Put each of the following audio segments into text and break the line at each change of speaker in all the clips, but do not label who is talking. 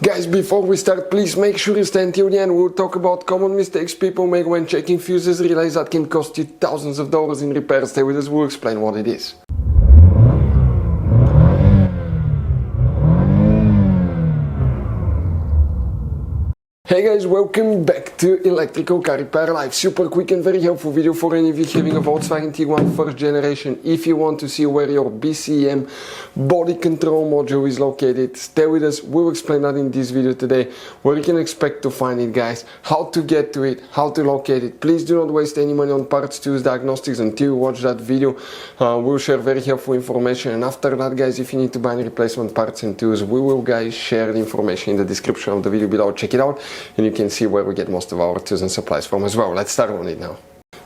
Guys, before we start, please make sure you stay until the end. We'll talk about common mistakes people make when checking fuses, relays that can cost you thousands of dollars in repairs. Stay with us, we'll explain what it is. Hey guys, welcome back to Electrical Car Repair Live. Super quick and very helpful video for any of you having a Volkswagen Tiguan first generation. If you want to see where your BCM body control module is located, stay with us. We'll explain that in this video today, where you can expect to find it, guys, how to get to it, how to locate it. Please do not waste any money on parts, tools, diagnostics until you watch that video. We'll share very helpful information, and after that, guys, if you need to buy any replacement parts and tools, we will, guys, share the information in the description of the video below. Check it out. And you can see where we get most of our tools and supplies from as well. Let's start on it now.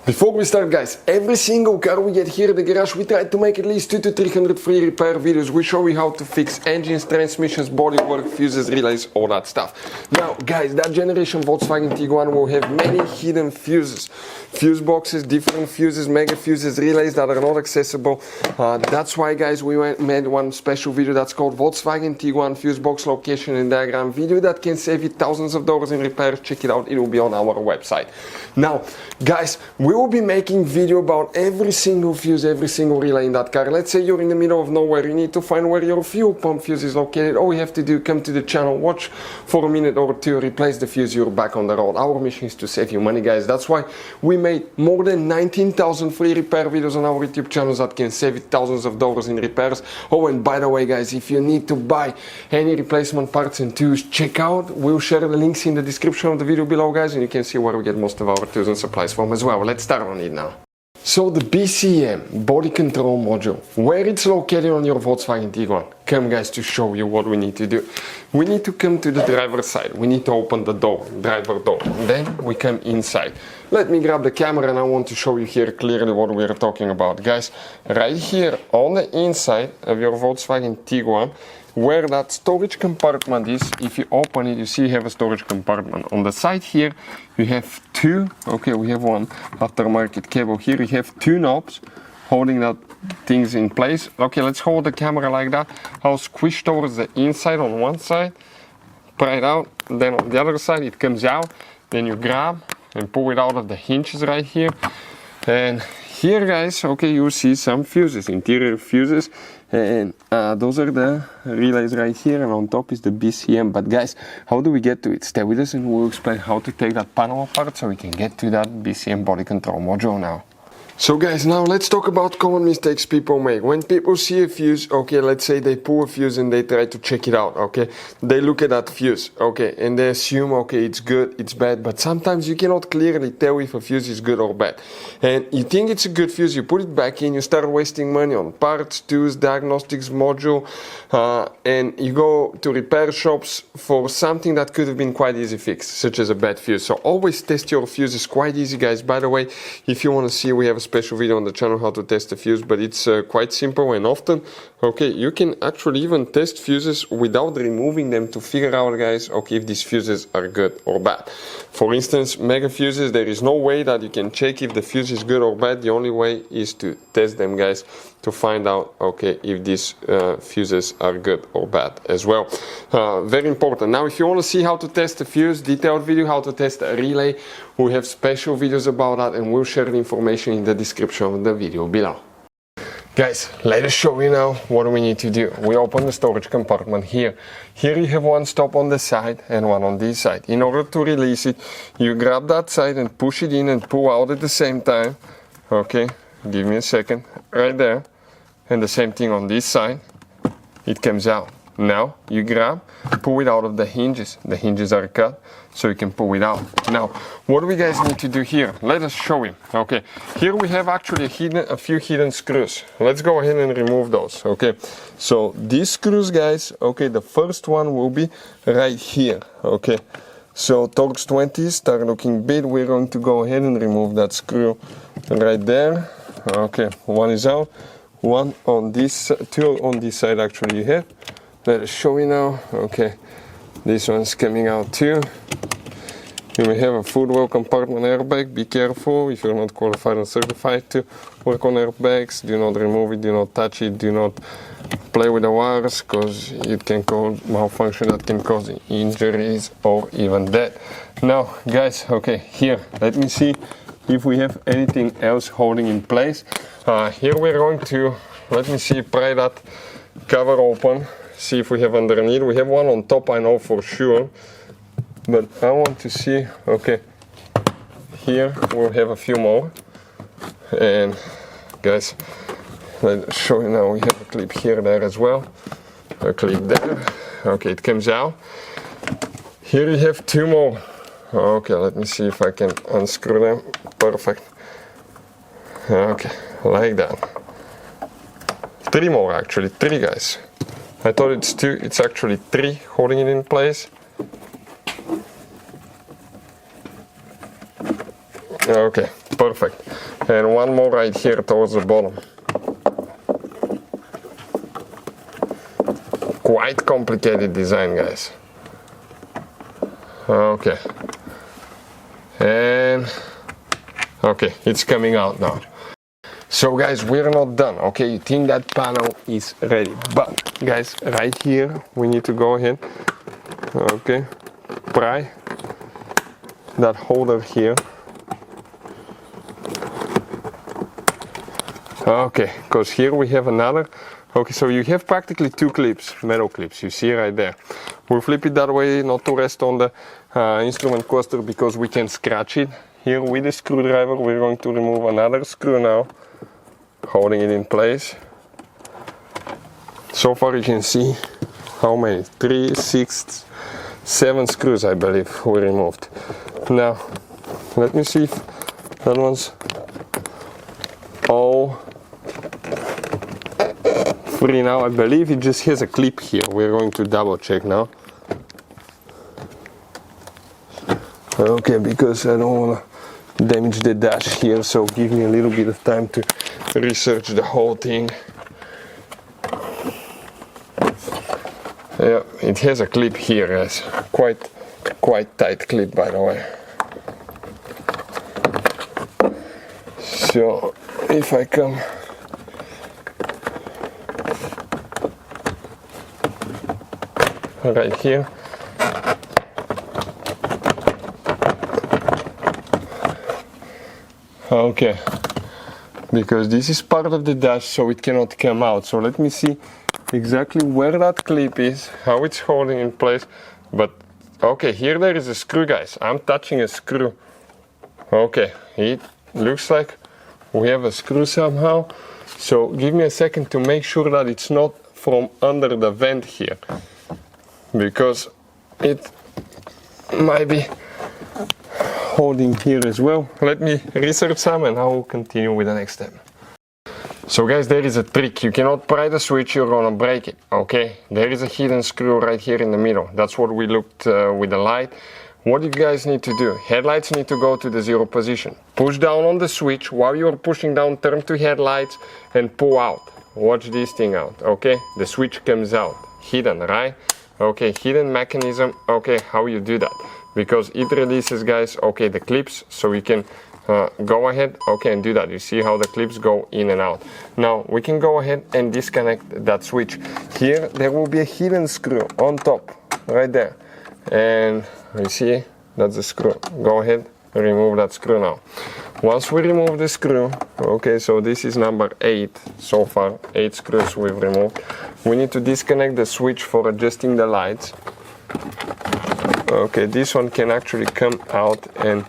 Before we start, guys, every single car we get here at the garage, we try to make at least 200 to 300 free repair videos. We show you how to fix engines, transmissions, bodywork, fuses, relays, all that stuff. Now, guys, that generation Volkswagen Tiguan will have many hidden fuses. Fuse boxes, different fuses, mega fuses, relays that are not accessible. That's why, guys, we made one special video that's called Volkswagen Tiguan Fuse Box Location and Diagram video that can save you thousands of dollars in repairs. Check it out, it will be on our website. Now, guys, we will be making video about every single fuse, every single relay in that car. Let's say you're in the middle of nowhere, you need to find where your fuel pump fuse is located. All you have to do, come to the channel, watch for a minute or two, replace the fuse, you're back on the road. Our mission is to save you money, guys. That's why we made more than 19,000 free repair videos on our YouTube channels that can save you thousands of dollars in repairs. Oh, and by the way, guys, if you need to buy any replacement parts and tools, check out, we'll share the links in the description of the video below, guys, and you can see where we get most of our tools and supplies from as well. Let's start on it now. So the BCM body control module, where it's located on your Volkswagen Tiguan. Come, guys, to show you what we need to do. We need to come to the driver's side. We need to open the door, driver door. Then we come inside. Let me grab the camera and I want to show you here clearly what we are talking about. Guys, right here on the inside of your Volkswagen Tiguan, where that storage compartment is, if you open it, you see you have a storage compartment. On the side here, you have two, okay, we have one aftermarket cable. Here you have two knobs holding that things in place. Okay, let's hold the camera like that. I'll squish towards the inside on one side, pry it out, then on the other side it comes out, then you grab and pull it out of the hinges right here. And here, guys, okay, you see some fuses, interior fuses, and those are the relays right here, and on top is the BCM. But guys, how do we get to it? Stay with us and we'll explain how to take that panel apart so we can get to that BCM body control module now. So guys, now let's talk about common mistakes people make. When people see a fuse, okay, let's say they pull a fuse and they try to check it out, okay, they look at that fuse, okay, and they assume, okay, it's good, it's bad, but sometimes you cannot clearly tell if a fuse is good or bad. And you think it's a good fuse, you put it back in, you start wasting money on parts, tools, diagnostics, module, and you go to repair shops for something that could have been quite easy fixed, such as a bad fuse. So always test your fuses, quite easy, guys. By the way, if you want to see, we have a special video on the channel how to test a fuse, but it's quite simple and often, okay, you can actually even test fuses without removing them to figure out, guys, okay, if these fuses are good or bad. For instance, mega fuses, there is no way that you can check if the fuse is good or bad. The only way is to test them, guys, to find out, okay, if these fuses are good or bad as well. Very important. Now, if you want to see how to test a fuse, detailed video how to test a relay, we have special videos about that, and we'll share the information in the description of the video below. Guys, let us show you now what we need to do. We open the storage compartment here. Here you have one stop on the side and one on this side. In order to release it, you grab that side and push it in and pull out at the same time. Okay, give me a second, right there. And the same thing on this side, it comes out. Now you grab, pull it out of the hinges. The hinges are cut, so you can pull it out. Now, what do we guys need to do here? Let us show you. Okay, here we have actually a few hidden screws. Let's go ahead and remove those. Okay, so these screws, guys, okay, the first one will be right here. Okay, so Torx 20 start looking big. We're going to go ahead and remove that screw right there. Okay, one is out. One on this, two on this side actually you have. Let us show you now. Okay, this one's coming out too. You may have a footwell compartment airbag. Be careful if you're not qualified and certified to work on airbags. Do not remove it, do not touch it, do not play with the wires, because it can cause malfunction that can cause injuries or even death. Now guys, okay, here let me see if we have anything else holding in place. Here we're going to, let me see, pry that cover open, see if we have underneath. We have one on top, I know for sure, but I want to see. Okay, here we'll have a few more. And guys, let's show you now. We have a clip here, there as well, a clip there. Okay, it comes out. Here you have two more. Okay, let me see if I can unscrew them. Perfect. Okay, like that. Three more actually, three guys. I thought it's two, it's actually three holding it in place. Okay, perfect. And one more right here towards the bottom. Quite complicated design, guys. Okay. And okay, it's coming out now. So guys, we're not done. Okay, you think that panel is ready, but guys, right here we need to go ahead, okay, pry that holder here. Okay, because here we have another. Okay, so you have practically two clips, metal clips, you see right there. We'll flip it that way, not to rest on the instrument cluster, because we can scratch it. Here with the screwdriver we're going to remove another screw now, holding it in place. So far you can see how many, 3, 6, 7 screws I believe we removed. Now let me see if that one's all free now. I believe it just has a clip here. We're going to double check now. Okay, because I don't want to damage the dash here, so give me a little bit of time to research the whole thing. Yeah, it has a clip here, guys. Quite tight clip, by the way. So if I come right here, okay, because this is part of the dash, so it cannot come out. So let me see exactly where that clip is, how it's holding in place. But okay, here there is a screw, guys. I'm touching a screw. Okay, it looks like we have a screw somehow. So give me a second to make sure that it's not from under the vent here, because it might be holding here as well. Let me research some and I will continue with the next step. So guys, there is a trick. You cannot pry the switch, you're gonna break it. Okay, there is a hidden screw right here in the middle. That's what we looked with the light. What you guys need to do, headlights need to go to the 0 position. Push down on the switch. While you're pushing down, turn to headlights and pull out. Watch this thing out, okay? The switch comes out, hidden, right? Okay, hidden mechanism. Okay, how you do that? Because it releases, guys, okay, the clips, so we can go ahead, okay, and do that. You see how the clips go in and out. Now we can go ahead and disconnect that switch. Here there will be a hidden screw on top, right there, and you see that's the screw. Go ahead, remove that screw now. Once we remove the screw, okay, so this is number 8 so far, 8 screws we've removed. We need to disconnect the switch for adjusting the lights. Okay, this one can actually come out and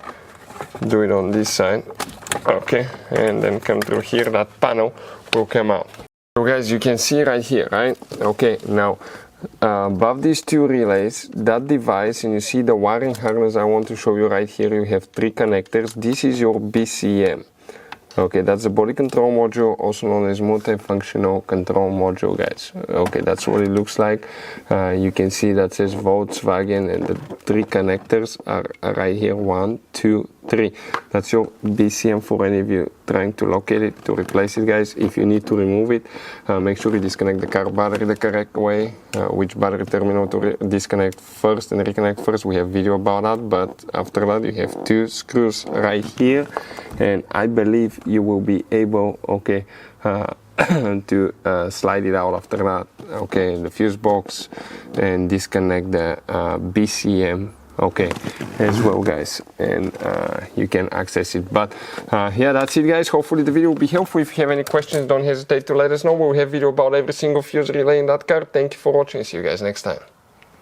do it on this side. Okay, and then come through here, that panel will come out. So guys, you can see right here, right? Okay, now above these two relays, that device, and you see the wiring harness I want to show you right here, you have 3 connectors. This is your BCM. Okay, that's the body control module, also known as multifunctional control module, guys. Okay, that's what it looks like. You can see that says Volkswagen, and the 3 connectors are right here. 1, 2, 3. That's your BCM for any of you trying to locate it, to replace it, guys. If you need to remove it, make sure you disconnect the car battery the correct way. Which battery terminal to disconnect first and reconnect first, we have video about that. But after that, you have 2 screws right here, and I believe you will be able, okay, to slide it out after that, okay, the fuse box, and disconnect the BCM, okay, as well, guys, and you can access it. But yeah, that's it, guys. Hopefully the video will be helpful. If you have any questions, don't hesitate to let us know. We'll have video about every single fuse relay in that car. Thank you for watching. See you guys next time.